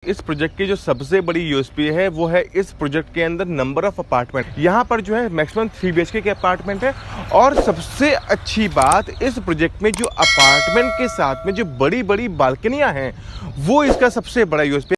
इस प्रोजेक्ट की जो सबसे बड़ी यूएसपी है वो है इस प्रोजेक्ट के अंदर नंबर ऑफ अपार्टमेंट। यहाँ पर जो है मैक्सिमम 3 BHK के अपार्टमेंट है। और सबसे अच्छी बात, इस प्रोजेक्ट में जो अपार्टमेंट के साथ में जो बड़ी बड़ी बालकनियाँ हैं वो इसका सबसे बड़ा यूएसपी।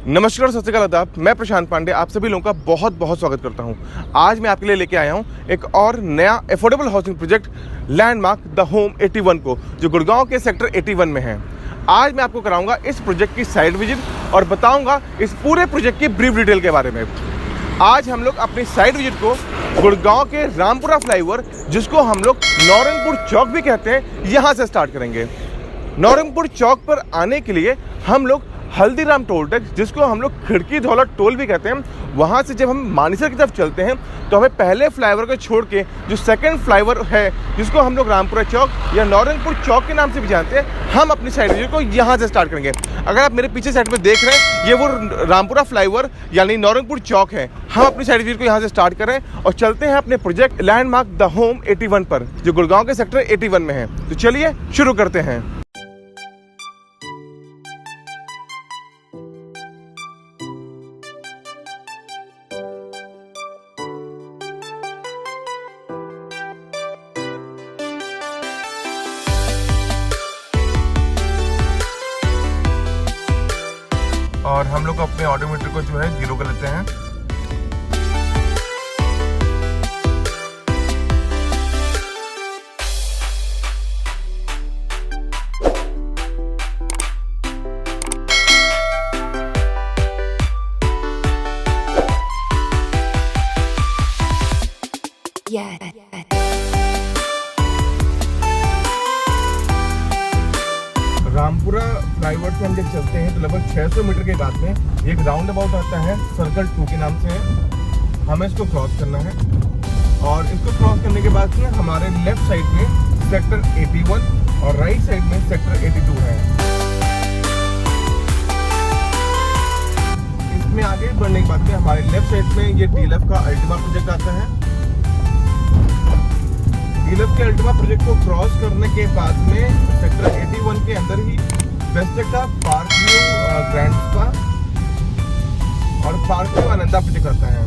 नमस्कार, सत श्री अकाल, आदाब। मैं प्रशांत पांडे आप सभी लोगों का बहुत बहुत स्वागत करता हूं। आज मैं आपके लिए लेके आया हूं एक और नया affordable housing project landmark the home 81 को, जो गुड़गांव के सेक्टर 81 में है। आज मैं आपको कराऊंगा इस प्रोजेक्ट की साइट विजिट और बताऊंगा इस पूरे प्रोजेक्ट की ब्रीफ डिटेल के बारे में। आज हम लोग अपनी साइट विजिट को गुड़गांव के रामपुरा फ्लाईओवर, जिसको हम लोग नौरंगपुर चौक भी कहते हैं, यहाँ से स्टार्ट करेंगे। नौरंगपुर चौक पर आने के लिए हम लोग हल्दीराम टोल टैक्स, जिसको हम लोग खिड़की धौला टोल भी कहते हैं, वहाँ से जब हम मानेसर की तरफ चलते हैं तो हमें पहले फ्लाईओवर को छोड़ के जो सेकंड फ्लाईओवर है, जिसको हम लोग रामपुरा चौक या नौरंगपुर चौक के नाम से भी जानते हैं, हम अपनी साइड विजिट को यहाँ से स्टार्ट करेंगे। अगर आप मेरे पीछे साइड में देख रहे हैं, ये वो रामपुरा फ्लाईओवर यानी नौरंगपुर चौक है। हम अपनी साइड विजिट को यहाँ से स्टार्ट करें और चलते हैं अपने प्रोजेक्ट लैंडमार्क द होम 81 पर, जो गुड़गांव के सेक्टर 81 में है। तो चलिए शुरू करते हैं। और हम लोग अपने ऑडोमीटर को जो है 0 कर लेते हैं। रामपुरा फ्लाईओवर से हम जब चलते हैं तो लगभग 600 मीटर के बाद में एक राउंड अबाउट आता है, सर्कल 2 के नाम से है। हमें इसको क्रॉस करना है और इसको क्रॉस करने के बाद में हमारे लेफ्ट साइड में सेक्टर 81 और राइट साइड में सेक्टर 82 है। इसमें आगे बढ़ने के बाद में हमारे लेफ्ट साइड में ये डीएलएफ का अल्टिमा प्रोजेक्ट आता है। डीएलएफ के अल्टिमा प्रोजेक्ट को क्रॉस करने के बाद में सेक्टर 81 के अंदर ही वेस्टेका, पार्क व्यू ग्रैंड स्पा और पार्क व्यू आनंदा प्रोजेक्ट आता है।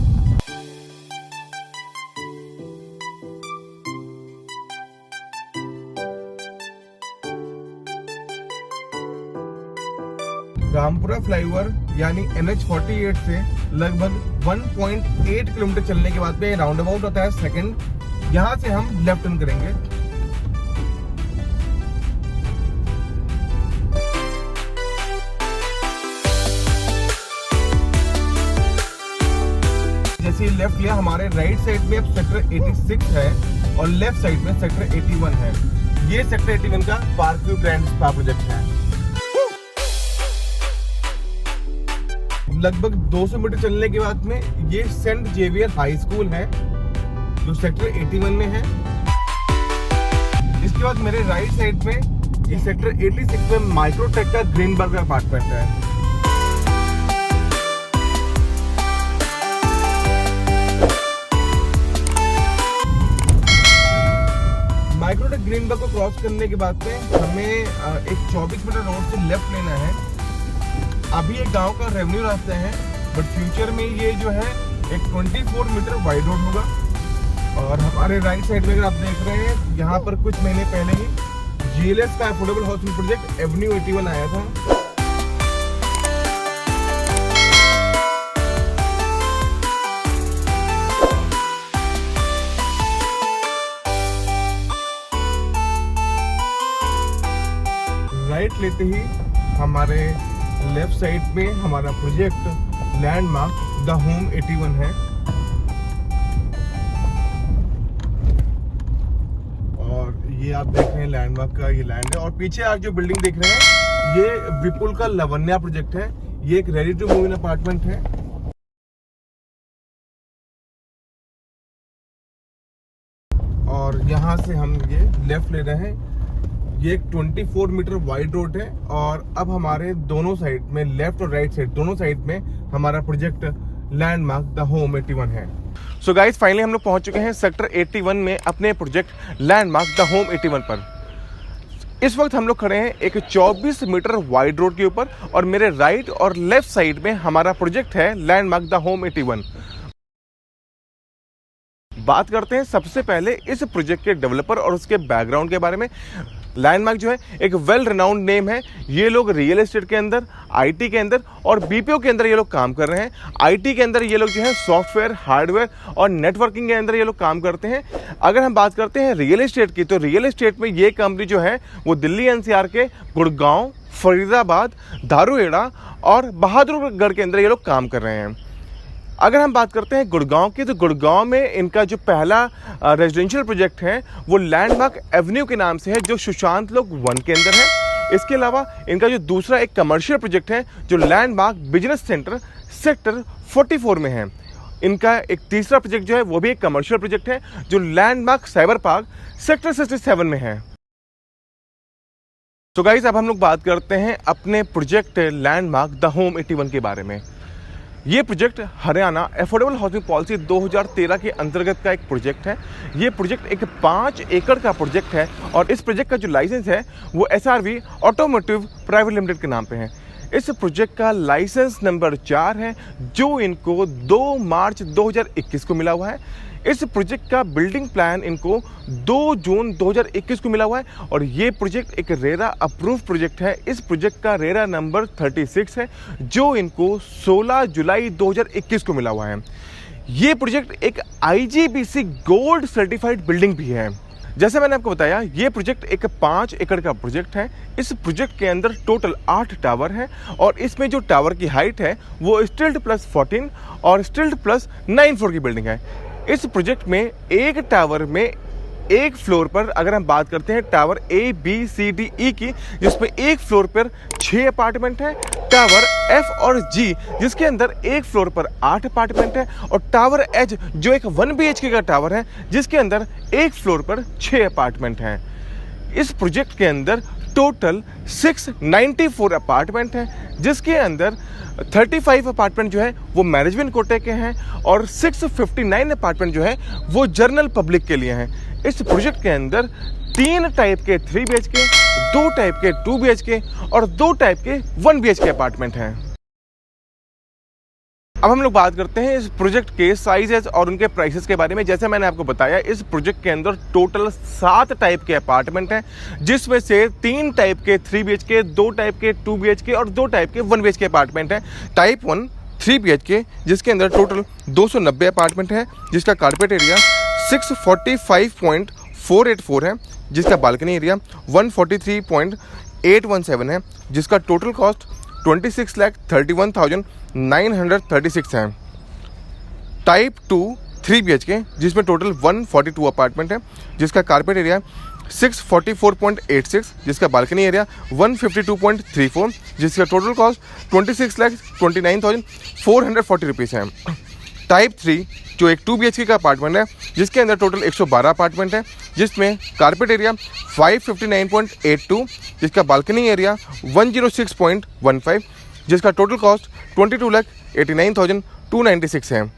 रामपुरा फ्लाईओवर यानी NH48 से लगभग 1.8 किलोमीटर चलने के बाद में राउंड अबाउट होता है सेकंड। यहाँ से हम लेफ्ट टर्न करेंगे। जैसे लेफ्ट लिया, हमारे राइट साइड में अब सेक्टर 86 है और लेफ्ट साइड में सेक्टर 81 है। ये सेक्टर 81 का park view grand spa project है। लगभग 200 मीटर चलने के बाद में ये सेंट जेवियर हाई स्कूल है, जो सेक्टर 81 में है। इसके बाद मेरे राइट साइड में ये सेक्टर 86 में माइक्रोटेक का ग्रीनबर्ग अपार्टमेंट है। माइक्रोटेक ग्रीनबर्ग को क्रॉस करने के बाद में हमें एक 24 मीटर रोड से लेफ्ट लेना है। अभी एक गांव का रेवेन्यू रास्ता है, बट फ्यूचर में ये जो है एक 24 मीटर वाइड रोड होगा। और हमारे राइट साइड में अगर आप देख रहे हैं, यहाँ पर कुछ महीने पहले ही GLS का अफोर्डेबल हाउसिंग प्रोजेक्ट एवेन्यू 81 आया था। राइट लेते ही हमारे लेफ्ट साइड में हमारा प्रोजेक्ट लैंडमार्क द होम 81 है। ये आप देख रहे हैं लैंडमार्क का ये लैंड है। और पीछे आप जो बिल्डिंग देख रहे हैं, ये विपुल का लवन्या प्रोजेक्ट है। ये एक ready to move in apartment है। और यहाँ से हम ये लेफ्ट ले रहे हैं। ये एक 24 मीटर वाइड रोड है और अब हमारे दोनों साइड में, लेफ्ट और राइट साइड दोनों साइड में हमारा प्रोजेक्ट लैंडमार्क द होम 81 है। सो गाइस फाइनली हम लोग पहुंच चुके हैं सेक्टर 81 में अपने प्रोजेक्ट लैंडमार्क द होम 81 पर। इस वक्त हम लोग खड़े हैं एक 24 मीटर वाइड रोड के ऊपर और मेरे राइट और लेफ्ट साइड में हमारा प्रोजेक्ट है लैंडमार्क द होम 81। बात करते हैं सबसे पहले इस प्रोजेक्ट के डेवलपर और उसके बैकग्राउंड के बारे में। लैंडमार्क जो है एक वेल रिनाउंड नेम है। ये लोग रियल एस्टेट के अंदर, आईटी के अंदर और बीपीओ के अंदर ये लोग काम कर रहे हैं। आईटी के अंदर ये लोग जो है सॉफ्टवेयर, हार्डवेयर और नेटवर्किंग के अंदर ये लोग काम करते हैं। अगर हम बात करते हैं रियल एस्टेट की, तो रियल एस्टेट में ये कंपनी जो है वो दिल्ली एनसीआर के गुड़गांव, फरीदाबाद, दारूहेड़ा और बहादुरगढ़ के अंदर ये लोग काम कर रहे हैं। अगर हम बात करते हैं गुड़गांव की, तो गुड़गांव में इनका जो पहला रेजिडेंशियल प्रोजेक्ट है वो लैंडमार्क एवेन्यू के नाम से है, जो सुशांत लोक 1 के अंदर है। इसके अलावा इनका जो दूसरा एक कमर्शियल प्रोजेक्ट है जो लैंडमार्क बिजनेस सेंटर सेक्टर 44 में है। इनका एक तीसरा प्रोजेक्ट जो है वो भी एक कमर्शियल प्रोजेक्ट है जो लैंडमार्क साइबर पार्क सेक्टर 67 में है। तो गाइस अब हम लोग बात करते हैं अपने प्रोजेक्ट लैंडमार्क द होम 81 के बारे में। ये project Haryana affordable housing policy 2013 के अंतर्गत का एक प्रोजेक्ट है। ये प्रोजेक्ट एक 5 एकड़ का प्रोजेक्ट है और इस प्रोजेक्ट का जो लाइसेंस है वो SRV ऑटोमोटिव प्राइवेट लिमिटेड के नाम पे है। इस प्रोजेक्ट का लाइसेंस नंबर 4 है जो इनको 2 मार्च 2021 को मिला हुआ है। इस प्रोजेक्ट का बिल्डिंग प्लान इनको 2 जून 2021 को मिला हुआ है और ये प्रोजेक्ट एक रेरा अप्रूव प्रोजेक्ट है। इस प्रोजेक्ट का रेरा नंबर 36 है जो इनको 16 जुलाई 2021 को मिला हुआ है। ये प्रोजेक्ट एक IGBC गोल्ड सर्टिफाइड बिल्डिंग भी है। जैसे मैंने आपको बताया, ये प्रोजेक्ट एक 5 एकड़ का प्रोजेक्ट है। इस प्रोजेक्ट के अंदर टोटल 8 टावर है और इसमें जो टावर की हाइट है वो स्टिल्ट प्लस 14 और स्टिल्ट प्लस 9 फ्लोर की बिल्डिंग है। इस प्रोजेक्ट में एक टावर में एक फ्लोर पर, अगर हम बात करते हैं टावर ABCDE की, जिसमें एक फ्लोर पर 6 अपार्टमेंट है, टावर F और G जिसके अंदर एक फ्लोर पर 8 अपार्टमेंट है और टावर H जो एक 1 BHK का टावर है जिसके अंदर एक फ्लोर पर 6 अपार्टमेंट हैं। इस प्रोजेक्ट के अंदर टोटल 694 अपार्टमेंट हैं जिसके अंदर 35 अपार्टमेंट जो है वो मैनेजमेंट कोटे के हैं और 659 अपार्टमेंट जो है वो जनरल पब्लिक के लिए हैं। इस प्रोजेक्ट के अंदर 3 टाइप के 3 BHK, 2 टाइप के 2 BHK और 2 टाइप के 1 BHK अपार्टमेंट हैं। अब हम लोग बात करते हैं इस प्रोजेक्ट के साइजेस और उनके प्राइसेस के बारे में। जैसे मैंने आपको बताया, इस प्रोजेक्ट के अंदर टोटल 7 टाइप के अपार्टमेंट हैं जिसमें से 3 टाइप के 3 BHK, 2 टाइप के 2 BHK और 2 टाइप के 1 BHK अपार्टमेंट हैं। टाइप 1 3 BHK जिसके अंदर टोटल 290 अपार्टमेंट है, जिसका कारपेट एरिया 645.484 है, जिसका बालकनी एरिया 143.817 है, जिसका टोटल कॉस्ट 26,31,936 है। टाइप 2 3 BHK जिसमें टोटल 142 अपार्टमेंट है, जिसका कारपेट एरिया 644.86, जिसका बालकनी एरिया 152.34, जिसका टोटल कॉस्ट 26,29,440 रुपीज़ है। टाइप 3 जो एक 2 BHK का अपार्टमेंट है जिसके अंदर टोटल 112 अपार्टमेंट है, जिसमें कारपेट एरिया 559.82, जिसका बालकनी एरिया 106.15, जिसका टोटल कॉस्ट 22,89,296 है।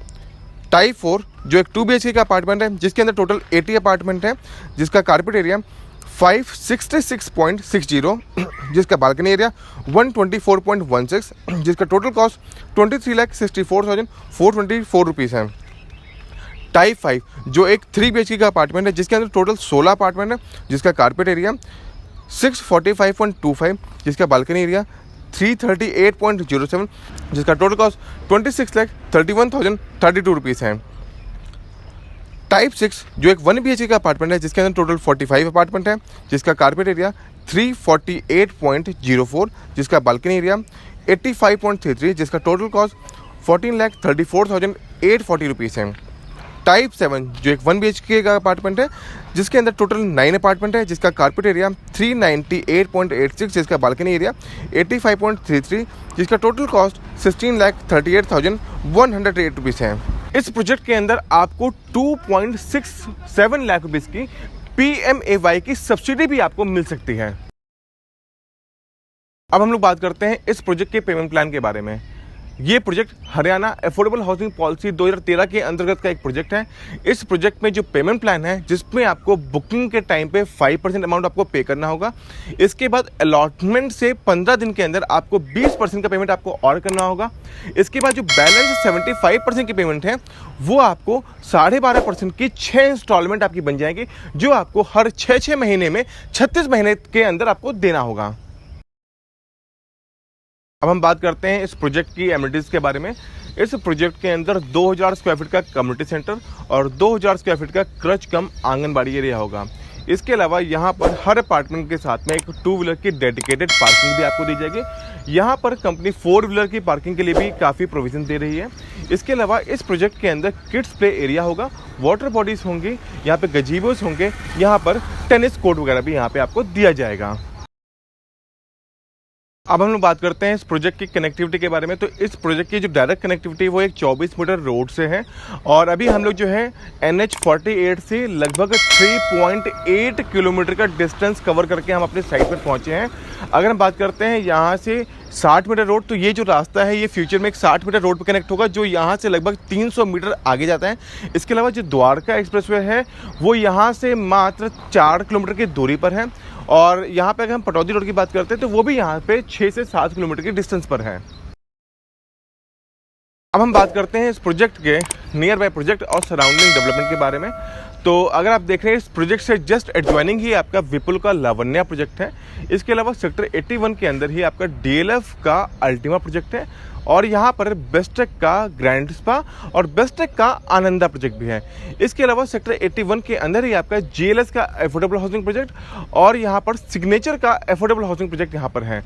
टाइप 4 जो एक 2 BHK का अपार्टमेंट है जिसके अंदर टोटल 80 अपार्टमेंट है, जिसका कारपेट एरिया 566.60, जिसका बालकनी एरिया 124.16, जिसका टोटल कॉस्ट 23,64,424 रुपीज़ है। टाइप 5 जो एक 3 BHK का अपार्टमेंट है जिसके अंदर टोटल 16 अपार्टमेंट है, जिसका कारपेट एरिया 645.25, जिसका बालकनी एरिया 338.07, जिसका टोटल कॉस्ट 26,31,032 रुपीज़ है। टाइप 6 जो एक 1 BHK का अपार्टमेंट है जिसके अंदर टोटल 45 अपार्टमेंट है, जिसका कारपेट एरिया 348.04, जिसका बालकनी एरिया 85.33, जिसका टोटल कॉस्ट 14,34,840 रुपीज़ है। टाइप 7 जो एक 1 BHK का अपार्टमेंट है जिसके अंदर टोटल 9 अपार्टमेंट है, जिसका कारपेट एरिया 398.86, जिसका बालकनी एरिया 85.33, जिसका टोटल कॉस्ट 16,38,108 रुपीज़ है। इस प्रोजेक्ट के अंदर आपको 2.67 लाख रुपीज़ की PMAY की सब्सिडी भी आपको मिल सकती है। अब हम लोग बात करते हैं इस प्रोजेक्ट के पेमेंट प्लान के बारे में। ये project Haryana affordable housing policy 2013 के अंतर्गत का एक प्रोजेक्ट है। इस प्रोजेक्ट में जो पेमेंट प्लान है, जिसमें आपको बुकिंग के टाइम पे 5% अमाउंट आपको पे करना होगा। इसके बाद अलॉटमेंट से 15 दिन के अंदर आपको 20% का पेमेंट आपको और करना होगा। इसके बाद जो बैलेंस 75% की पेमेंट है, वो आपको 12.5% की 6 इंस्टॉलमेंट आपकी बन जाएगी, जो आपको हर 6 महीने में 36 महीने के अंदर आपको देना होगा। अब हम बात करते हैं इस प्रोजेक्ट की एमिनिटीज़ के बारे में। इस प्रोजेक्ट के अंदर 2000 स्क्वायर फीट का कम्युनिटी सेंटर और 2000 स्क्वायर फीट का क्रच कम आंगनबाड़ी एरिया होगा। इसके अलावा यहाँ पर हर अपार्टमेंट के साथ में एक 2 व्हीलर की डेडिकेटेड पार्किंग भी आपको दी जाएगी। यहाँ पर कंपनी 4 व्हीलर की पार्किंग के लिए भी काफ़ी प्रोविजन दे रही है। इसके अलावा इस प्रोजेक्ट के अंदर किड्स प्ले एरिया होगा, वाटर बॉडीज़ होंगी, यहाँ पे गजीबोस होंगे, यहाँ पर टेनिस कोर्ट वगैरह भी यहाँ पे आपको दिया जाएगा। अब हम लोग बात करते हैं इस प्रोजेक्ट की कनेक्टिविटी के बारे में। तो इस प्रोजेक्ट की जो डायरेक्ट कनेक्टिविटी वो एक 24 मीटर रोड से है, और अभी हम लोग जो है NH 48 से लगभग 3.8 किलोमीटर का डिस्टेंस कवर करके हम अपने साइट पर पहुंचे हैं। अगर हम बात करते हैं यहाँ से 60 मीटर रोड, तो ये जो रास्ता है ये फ्यूचर में एक 60 मीटर रोड पर कनेक्ट होगा, जो यहाँ से लगभग 300 मीटर आगे जाता है। इसके अलावा जो द्वारका एक्सप्रेसवे है वो यहाँ से मात्र 4 किलोमीटर की दूरी पर है, और यहाँ पे अगर हम पटौदी रोड की बात करते हैं तो वो भी यहाँ पे 6 से 7 किलोमीटर की डिस्टेंस पर है। अब हम बात करते हैं इस प्रोजेक्ट के नियर बाय प्रोजेक्ट और सराउंडिंग डेवलपमेंट के बारे में। तो अगर आप देख रहे हैं इस प्रोजेक्ट से जस्ट एडजॉइनिंग ही आपका विपुल का लावण्या प्रोजेक्ट है। इसके अलावा सेक्टर 81 के अंदर ही आपका DLF का अल्टीमा प्रोजेक्ट है, और यहाँ पर बेस्टेक का ग्रैंड स्पा और बेस्टेक का आनंदा प्रोजेक्ट भी है। इसके अलावा सेक्टर 81 के अंदर ही आपका GLS का अफोर्डेबल हाउसिंग प्रोजेक्ट और यहाँ पर सिग्नेचर का अफोर्डेबल हाउसिंग प्रोजेक्ट यहाँ पर है।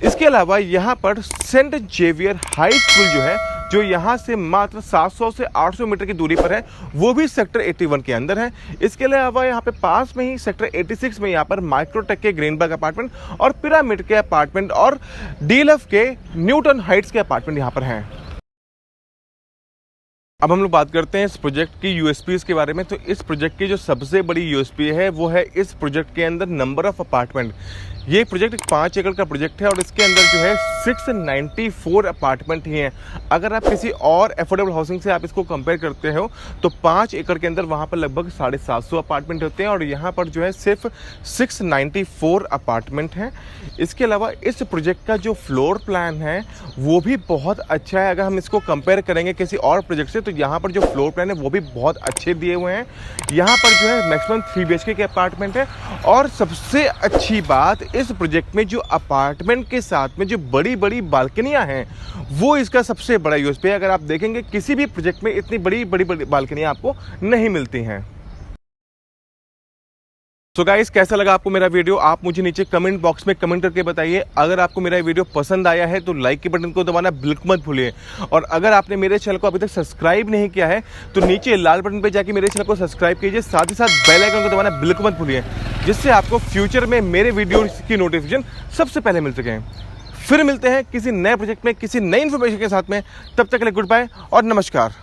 इसके अलावा यहाँ पर सेंट जेवियर हाई स्कूल जो यहाँ से मात्र 700 से 800 मीटर की दूरी पर है, वो भी सेक्टर 81 के अंदर है। इसके अलावा यहाँ पे पास में ही सेक्टर 86 में यहाँ पर माइक्रोटेक के ग्रीनबर्ग अपार्टमेंट और पिरामिड के अपार्टमेंट और DLF के न्यूटन हाइट्स के अपार्टमेंट यहाँ पर हैं। अब हम लोग बात करते हैं इस प्रोजेक्ट की यूएसपीज के बारे में। तो इस प्रोजेक्ट की जो सबसे बड़ी यूएसपी है वो है इस प्रोजेक्ट के अंदर नंबर ऑफ अपार्टमेंट। ये प्रोजेक्ट एक 5 एकड़ का प्रोजेक्ट है और इसके अंदर जो है 694 अपार्टमेंट ही हैं। अगर आप किसी और अफोर्डेबल हाउसिंग से आप इसको कंपेयर करते हो तो 5 एकड़ के अंदर वहाँ पर लगभग 750 अपार्टमेंट होते हैं और यहाँ पर जो है सिर्फ 694 अपार्टमेंट हैं। इसके अलावा इस प्रोजेक्ट का जो फ्लोर प्लान है वो भी बहुत अच्छा है। अगर हम इसको कंपेयर करेंगे किसी और प्रोजेक्ट से तो यहाँ पर जो फ्लोर प्लान है वो भी बहुत अच्छे दिए हुए हैं। यहाँ पर जो है मैक्सिमम 3 BHK के अपार्टमेंट है, और सबसे अच्छी बात इस प्रोजेक्ट में जो अपार्टमेंट के साथ में जो बड़ी बड़ी बालकनियां हैं वो इसका सबसे बड़ा यूएसपी है। अगर आप देखेंगे किसी भी प्रोजेक्ट में इतनी बड़ी बड़ी बालकनियां आपको नहीं मिलती हैं। तो गाइस, कैसा लगा आपको मेरा वीडियो? आप मुझे नीचे कमेंट बॉक्स में कमेंट करके बताइए। अगर आपको मेरा वीडियो पसंद आया है तो लाइक के बटन को दबाना बिल्कुल मत भूलिए, और अगर आपने मेरे चैनल को अभी तक सब्सक्राइब नहीं किया है तो नीचे लाल बटन पे जाके मेरे चैनल को सब्सक्राइब कीजिए, साथ ही साथ बेल आइकन को दबाना बिल्कुल मत भूलिए, जिससे आपको फ्यूचर में मेरे वीडियो की नोटिफिकेशन सबसे पहले मिल सके। फिर मिलते हैं किसी नए प्रोजेक्ट में किसी नई इन्फॉर्मेशन के साथ में। तब तक के लिए गुड बाय और नमस्कार।